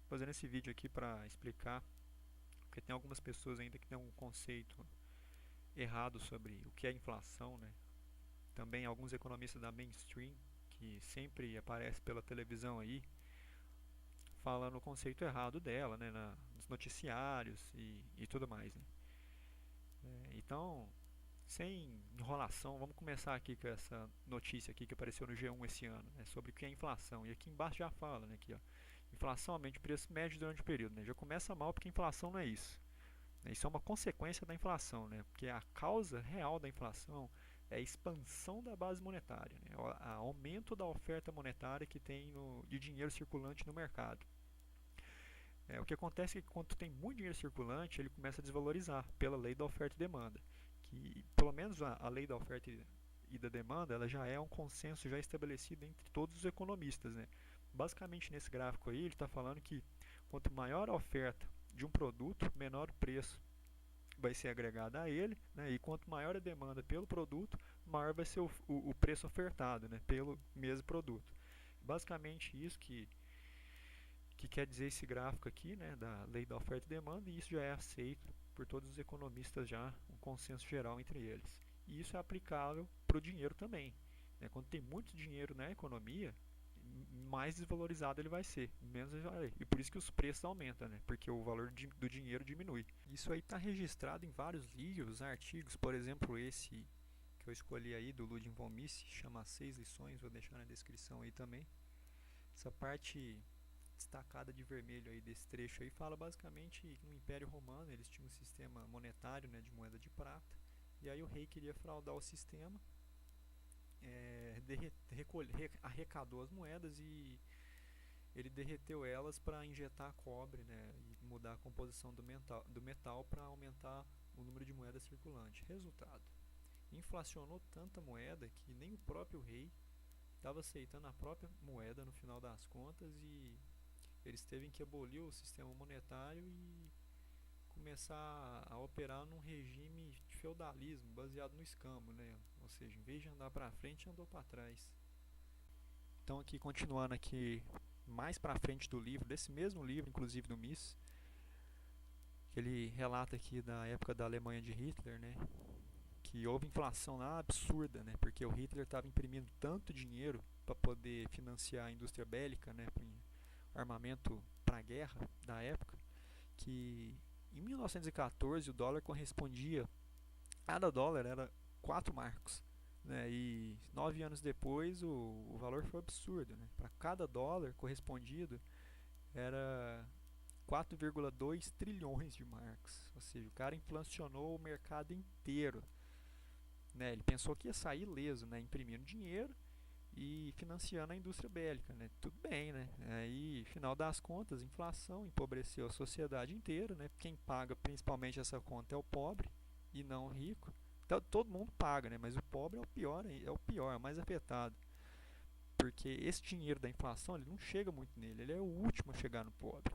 fazendo esse vídeo aqui para explicar, porque tem algumas pessoas ainda que têm um conceito errado sobre o que é inflação, né? Também alguns economistas da mainstream, que sempre aparece pela televisão aí, falando o conceito errado dela, né? Nos noticiários e tudo mais, né? Então, sem enrolação, vamos começar aqui com essa notícia aqui que apareceu no G1 esse ano, né, sobre o que é inflação. E aqui embaixo já fala, né, aqui, ó, inflação aumenta o preço médio durante o período, né? Já começa mal porque inflação não é isso. Né? Isso é uma consequência da inflação, né? Porque a causa real da inflação é a expansão da base monetária, né? O aumento da oferta monetária que tem de dinheiro circulante no mercado. O que acontece é que quando tem muito dinheiro circulante, ele começa a desvalorizar pela lei da oferta e demanda. Que pelo menos a lei da oferta e da demanda, ela já é um consenso já estabelecido entre todos os economistas, né? Basicamente nesse gráfico aí, ele está falando que quanto maior a oferta de um produto, menor o preço vai ser agregado a ele, né? E quanto maior a demanda pelo produto, maior vai ser o preço ofertado, né? Pelo mesmo produto. Basicamente isso que quer dizer esse gráfico aqui, né, da lei da oferta e demanda, e isso já é aceito por todos os economistas já, um consenso geral entre eles. E isso é aplicável para o dinheiro também. Né? Quando tem muito dinheiro na economia, mais desvalorizado ele vai ser, menos ele vai. E por isso que os preços aumentam, né? Porque o valor do dinheiro diminui. Isso aí está registrado em vários livros, artigos, por exemplo, esse que eu escolhi aí do Ludwig von Mises, chama Seis Lições, vou deixar na descrição aí também. Essa parte destacada de vermelho aí desse trecho aí fala basicamente que no Império Romano eles tinham um sistema monetário, né, de moeda de prata, e aí o rei queria fraudar o sistema, arrecadou as moedas e ele derreteu elas para injetar cobre, né, e mudar a composição do metal para aumentar o número de moedas circulante. Resultado, inflacionou tanta moeda que nem o próprio rei estava aceitando a própria moeda no final das contas, e eles teve que abolir o sistema monetário e começar a operar num regime de feudalismo baseado no escambo, né? Ou seja, em vez de andar para frente, andou para trás. Então aqui continuando aqui mais para frente do livro, desse mesmo livro, inclusive do Mises, que ele relata aqui da época da Alemanha de Hitler, né? Que houve inflação lá absurda, né? Porque o Hitler estava imprimindo tanto dinheiro para poder financiar a indústria bélica, né? Armamento para a guerra da época, que em 1914 o dólar correspondia, cada dólar era 4 marcos. Né? E 9 anos depois o valor foi absurdo. Né? Para cada dólar correspondido era 4,2 trilhões de marcos. Ou seja, o cara inflacionou o mercado inteiro. Né? Ele pensou que ia sair ileso, né? Imprimindo dinheiro e financiando a indústria bélica, né? Tudo bem, né? Aí, final das contas, inflação empobreceu a sociedade inteira, né? Quem paga principalmente essa conta é o pobre e não o rico. Então, todo mundo paga, né? Mas o pobre é o pior, é o mais afetado, porque esse dinheiro da inflação ele não chega muito nele, ele é o último a chegar no pobre.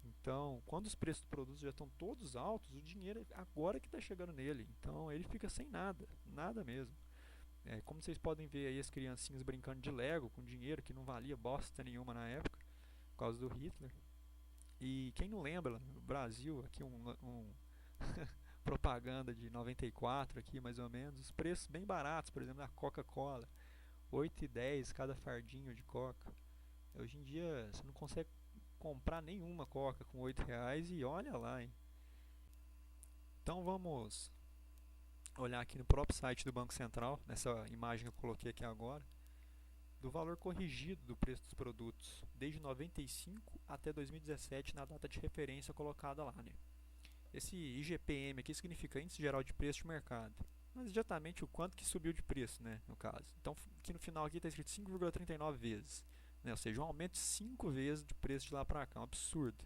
Então, quando os preços dos produtos já estão todos altos, o dinheiro é agora que está chegando nele. Então, ele fica sem nada, nada mesmo. Como vocês podem ver aí as criancinhas brincando de Lego com dinheiro que não valia bosta nenhuma na época, por causa do Hitler. E quem não lembra, no Brasil, aqui um propaganda de 94 aqui mais ou menos, os preços bem baratos, por exemplo, da Coca-Cola, 8,10 cada fardinho de Coca. Hoje em dia você não consegue comprar nenhuma Coca com R$ 8 e olha lá, hein. Então vamos olhar aqui no próprio site do Banco Central, nessa imagem que eu coloquei aqui agora, do valor corrigido do preço dos produtos desde 95 até 2017 na data de referência colocada lá, né? Esse IGPM aqui significa Índice Geral de Preço de Mercado, mas exatamente o quanto que subiu de preço, né, no caso. Então aqui no final aqui está escrito 5,39 vezes, né? Ou seja, um aumento de 5 vezes de preço de lá para cá, um absurdo.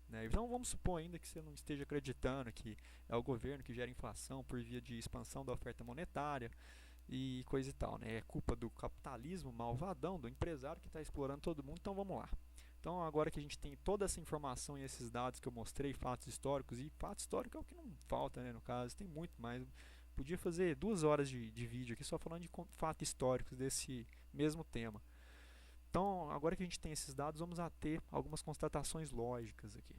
Né? Então vamos supor ainda que você não esteja acreditando que é o governo que gera inflação por via de expansão da oferta monetária e coisa e tal, né? É culpa do capitalismo malvadão, do empresário que está explorando todo mundo. Então vamos lá. Então agora que a gente tem toda essa informação e esses dados que eu mostrei, fatos históricos, e fato histórico é o que não falta, né, no caso, tem muito mais. Podia fazer 2 horas de vídeo aqui só falando de fatos históricos desse mesmo tema. Então, agora que a gente tem esses dados, vamos a ter algumas constatações lógicas aqui.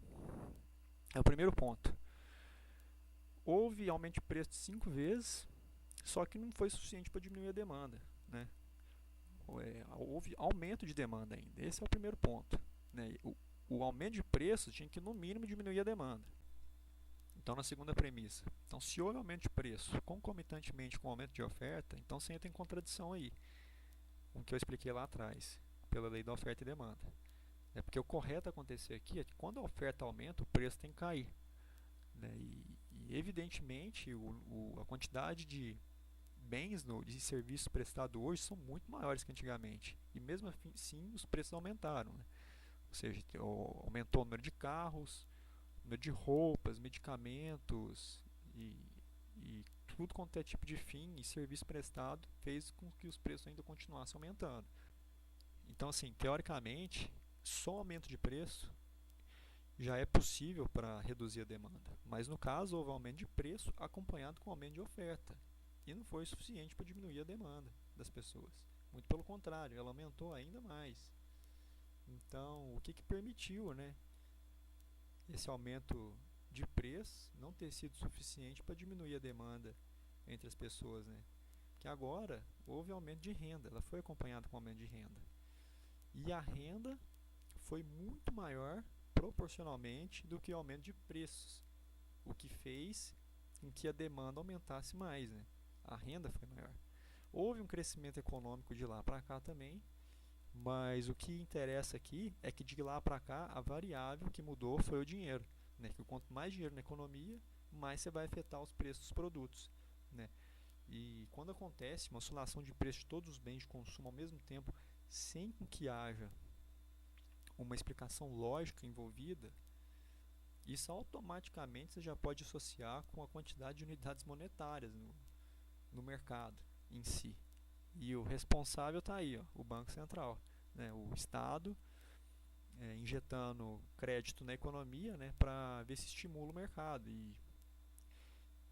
É o primeiro ponto. Houve aumento de preço de 5 vezes, só que não foi suficiente para diminuir a demanda, né? Houve aumento de demanda ainda. Esse é o primeiro ponto, né? O aumento de preço tinha que, no mínimo, diminuir a demanda. Então, na segunda premissa, então, se houve aumento de preço concomitantemente com aumento de oferta, então você entra em contradição aí, com o que eu expliquei lá atrás, pela lei da oferta e demanda. É porque o correto a acontecer aqui é que quando a oferta aumenta, o preço tem que cair, né? E evidentemente, a quantidade de bens e serviços prestados hoje são muito maiores que antigamente. E mesmo assim, os preços aumentaram, né? Ou seja, aumentou o número de carros, o número de roupas, medicamentos e tudo quanto é tipo de fim e serviço prestado fez com que os preços ainda continuassem aumentando. Então, assim, teoricamente, só aumento de preço já é possível para reduzir a demanda. Mas no caso, houve aumento de preço acompanhado com aumento de oferta. E não foi suficiente para diminuir a demanda das pessoas. Muito pelo contrário, ela aumentou ainda mais. Então, o que permitiu, né, esse aumento de preço não ter sido suficiente para diminuir a demanda entre as pessoas, né? Que agora houve aumento de renda, ela foi acompanhada com aumento de renda. E a renda foi muito maior proporcionalmente do que o aumento de preços, o que fez com que a demanda aumentasse mais, né? A renda foi maior. Houve um crescimento econômico de lá para cá também, mas o que interessa aqui é que de lá para cá a variável que mudou foi o dinheiro, né? Que quanto mais dinheiro na economia, mais você vai afetar os preços dos produtos, né? E quando acontece uma oscilação de preço de todos os bens de consumo ao mesmo tempo, sem que haja uma explicação lógica envolvida, isso automaticamente você já pode associar com a quantidade de unidades monetárias no mercado em si. E o responsável está aí, ó, o Banco Central, né, o Estado, injetando crédito na economia, né, para ver se estimula o mercado. E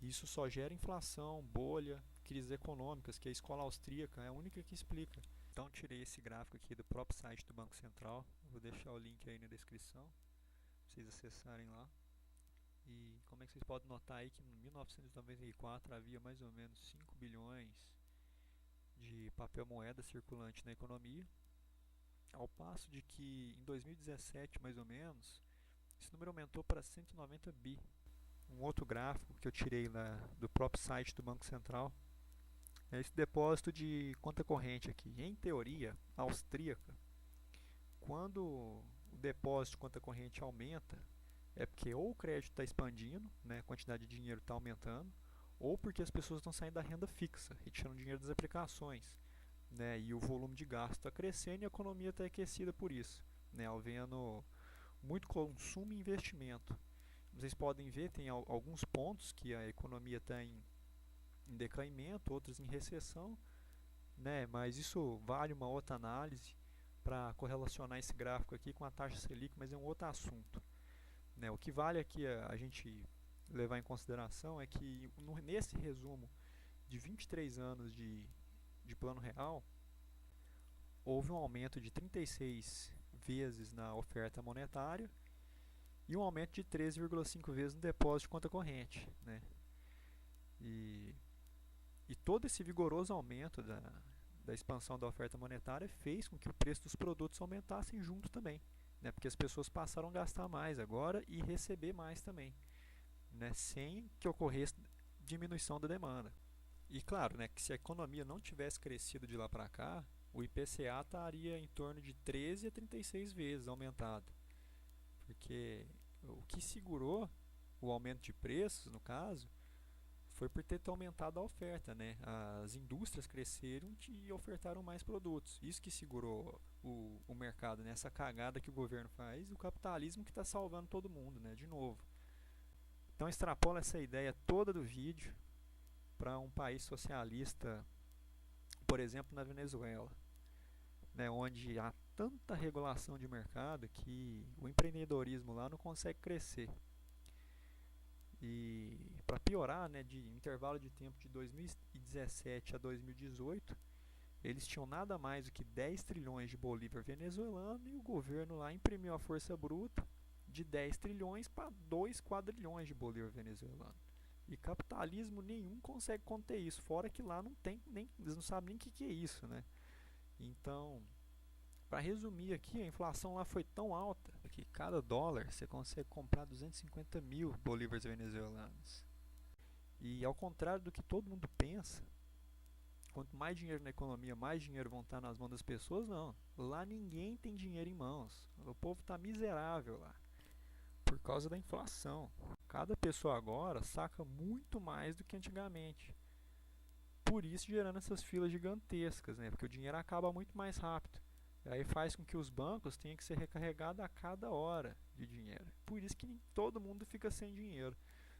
isso só gera inflação, bolha, crises econômicas, que a escola austríaca é a única que explica. Então tirei esse gráfico aqui do próprio site do Banco Central, vou deixar o link aí na descrição, para vocês acessarem lá. E como é que vocês podem notar aí que em 1994 havia mais ou menos 5 bilhões de papel moeda circulante na economia, ao passo de que em 2017 mais ou menos esse número aumentou para 190 bi. Um outro gráfico que eu tirei lá do próprio site do Banco Central é esse depósito de conta corrente aqui. Em teoria austríaca, quando o depósito de conta corrente aumenta, é porque ou o crédito está expandindo, né, a quantidade de dinheiro está aumentando, ou porque as pessoas estão saindo da renda fixa, retirando dinheiro das aplicações, né, e o volume de gasto está crescendo e a economia está aquecida por isso, né, havendo muito consumo e investimento. Vocês podem ver, tem alguns pontos que a economia está em decaimento, outros em recessão, né, mas isso vale uma outra análise para correlacionar esse gráfico aqui com a taxa Selic, mas é um outro assunto. Né, o que vale aqui a gente levar em consideração é que nesse resumo de 23 anos de plano real, houve um aumento de 36 vezes na oferta monetária e um aumento de 13,5 vezes no depósito de conta corrente, né? E todo esse vigoroso aumento da expansão da oferta monetária fez com que o preço dos produtos aumentassem junto também, né? Porque as pessoas passaram a gastar mais agora e receber mais também, né? Sem que ocorresse diminuição da demanda. E claro, né, que se a economia não tivesse crescido de lá para cá, o IPCA estaria em torno de 13 a 36 vezes aumentado. Porque o que segurou o aumento de preços, no caso, foi por ter aumentado a oferta, né? As indústrias cresceram e ofertaram mais produtos. Isso que segurou o mercado, né? Essa cagada que o governo faz, o capitalismo que está salvando todo mundo, né? De novo. Então extrapola essa ideia toda do vídeo para um país socialista, por exemplo, na Venezuela, né? Onde há tanta regulação de mercado que o empreendedorismo lá não consegue crescer. E para piorar, né, de intervalo de tempo de 2017 a 2018, Eles tinham nada mais do que 10 trilhões de bolívar venezuelano e o governo lá imprimiu a força bruta de 10 trilhões para 2 quadrilhões de bolívar venezuelano. E capitalismo nenhum consegue conter isso, fora que lá não tem nem, eles não sabem nem o que é isso, né? Então, para resumir aqui, a inflação lá foi tão alta que cada dólar você consegue comprar 250 mil bolívares venezuelanos. E ao contrário do que todo mundo pensa, quanto mais dinheiro na economia, mais dinheiro vão estar nas mãos das pessoas, não. Lá ninguém tem dinheiro em mãos. O povo está miserável lá, por causa da inflação. Cada pessoa agora saca muito mais do que antigamente. Por isso gerando essas filas gigantescas, né? Porque o dinheiro acaba muito mais rápido. E aí faz com que os bancos tenham que ser recarregados a cada hora de dinheiro. Por isso que todo mundo fica sem dinheiro.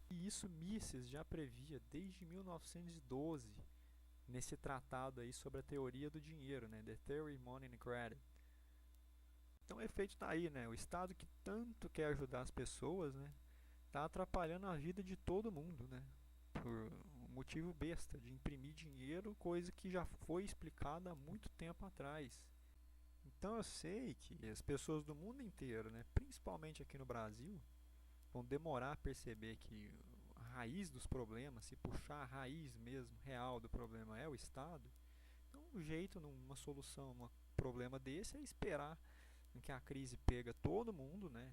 E isso Mises já previa desde 1912, nesse tratado aí sobre a teoria do dinheiro, né? The Theory of Money and Credit. Então o efeito está aí, né? O Estado que tanto quer ajudar as pessoas, né? Está atrapalhando a vida de todo mundo, né? Por um motivo besta de imprimir dinheiro, coisa que já foi explicada há muito tempo atrás. Então eu sei que as pessoas do mundo inteiro, né, principalmente aqui no Brasil, vão demorar a perceber que a raiz dos problemas, se puxar a raiz mesmo real do problema é o Estado. Então um jeito, uma solução, um problema desse é esperar que a crise pega todo mundo, né?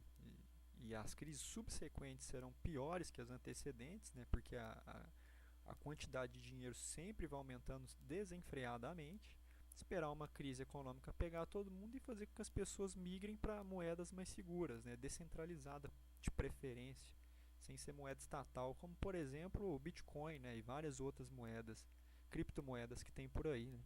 E as crises subsequentes serão piores que as antecedentes, né? Porque a quantidade de dinheiro sempre vai aumentando desenfreadamente. Esperar uma crise econômica pegar todo mundo e fazer com que as pessoas migrem para moedas mais seguras, né? Descentralizada de preferência, sem ser moeda estatal, como por exemplo o Bitcoin, né? E várias outras moedas, criptomoedas que tem por aí, né?